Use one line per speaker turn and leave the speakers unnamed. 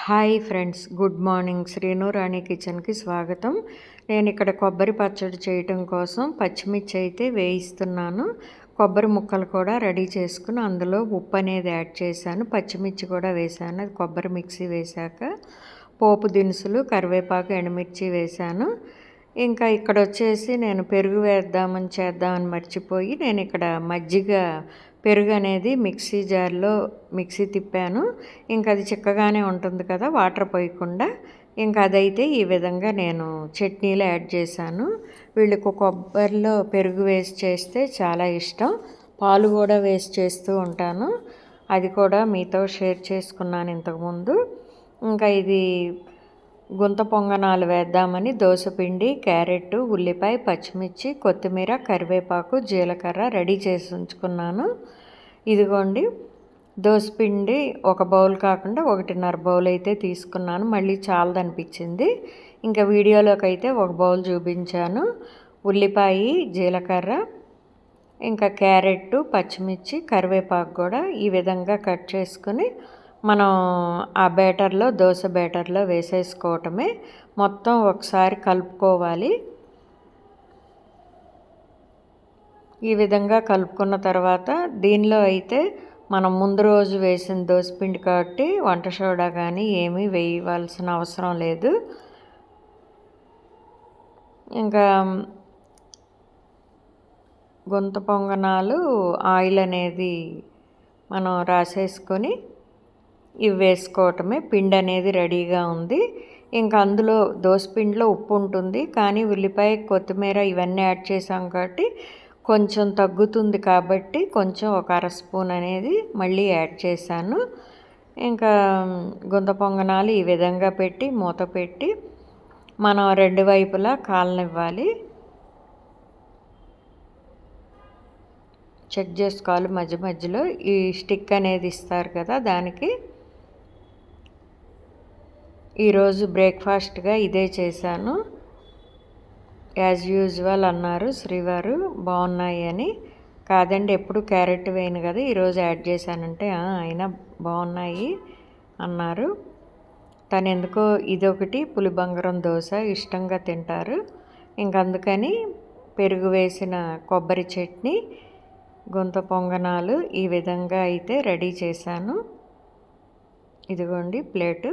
Hi friends, good morning. Srinu Rani కిచెన్కి స్వాగతం. నేను ఇక్కడ కొబ్బరి పచ్చడి చేయటం కోసం పచ్చిమిర్చి అయితే వేయిస్తున్నాను. కొబ్బరి ముక్కలు కూడా రెడీ చేసుకుని అందులో ఉప్పు అనేది యాడ్ చేశాను, పచ్చిమిర్చి కూడా వేశాను. అది కొబ్బరి మిక్సీ వేశాక పోపు దినుసులు, కరివేపాకు, ఎండుమిర్చి వేశాను. ఇంకా ఇక్కడ వచ్చేసి నేను పెరుగు చేద్దామని మర్చిపోయి నేను ఇక్కడ మజ్జిగ పెరుగు అనేది మిక్సీ జార్లో మిక్సీ తిప్పాను. ఇంకా అది చిక్కగానే ఉంటుంది కదా, వాటర్ పోయకుండా. ఇంకా అదైతే ఈ విధంగా నేను చట్నీలో యాడ్ చేశాను. వీళ్ళకు కొబ్బరిలో పెరుగు వేసి చేస్తే చాలా ఇష్టం. పాలు కూడా వేసి చేస్తూ ఉంటాను, అది కూడా మీతో షేర్ చేసుకున్నాను ఇంతకుముందు. ఇంకా ఇది గుంత పొంగనాలు వేద్దామని దోసపిండి, క్యారెట్, ఉల్లిపాయ, పచ్చిమిర్చి, కొత్తిమీర, కరివేపాకు, జీలకర్ర రెడీ చేసి ఉంచుకున్నాను. ఇదిగోండి, దోసపిండి ఒక బౌల్ కాకుండా 1.5 బౌల్ అయితే తీసుకున్నాను. మళ్ళీ చాలదనిపించింది. ఇంకా వీడియోలోకి అయితే ఒక బౌల్ చూపించాను. ఉల్లిపాయ, జీలకర్ర, ఇంకా క్యారెట్, పచ్చిమిర్చి, కరివేపాకు కూడా ఈ విధంగా కట్ చేసుకుని మనం ఆ బ్యాటర్లో, దోశ బ్యాటర్లో వేసేసుకోవటమే. మొత్తం ఒకసారి కలుపుకోవాలి. ఈ విధంగా కలుపుకున్న తర్వాత దీనిలో అయితే మనం ముందు రోజు వేసిన దోసపిండి కాబట్టి వంట సోడా కానీ ఏమీ వేయవలసిన అవసరం లేదు. ఇంకా గుంత పొంగనాలు ఆయిల్ అనేది మనం రాసేసుకొని ఇవి వేసుకోవటమే. పిండి అనేది రెడీగా ఉంది. ఇంకా అందులో దోసపిండిలో ఉప్పు ఉంటుంది, కానీ ఉల్లిపాయ, కొత్తిమీర ఇవన్నీ యాడ్ చేసాం కాబట్టి కొంచెం తగ్గుతుంది. కాబట్టి కొంచెం ఒక 1/2 స్పూన్ అనేది మళ్ళీ యాడ్ చేశాను. ఇంకా గుంత పొంగనాలు ఈ విధంగా పెట్టి మూత పెట్టి మనం 2 వైపులా కాలనివ్వాలి. చెక్ చేసుకోవాలి మధ్య మధ్యలో. ఈ స్టిక్ అనేది ఇస్తారు కదా, దానికి ఈరోజు బ్రేక్ఫాస్ట్గా ఇదే చేశాను. యాజ్ యూజువల్ అన్నారు శ్రీవారు, బాగున్నాయి అని. కాదండి, ఎప్పుడు క్యారెట్ వేయను కదా, ఈరోజు యాడ్ చేశానంటే అయినా బాగున్నాయి అన్నారు. తను ఎందుకో ఇదొకటి పులిబంగరం దోశ ఇష్టంగా తింటారు. ఇంకందుకని పెరుగు వేసిన కొబ్బరి చట్నీ, గుంత పొంగనాలు ఈ విధంగా అయితే రెడీ చేశాను. ఇదిగోండి ప్లేటు.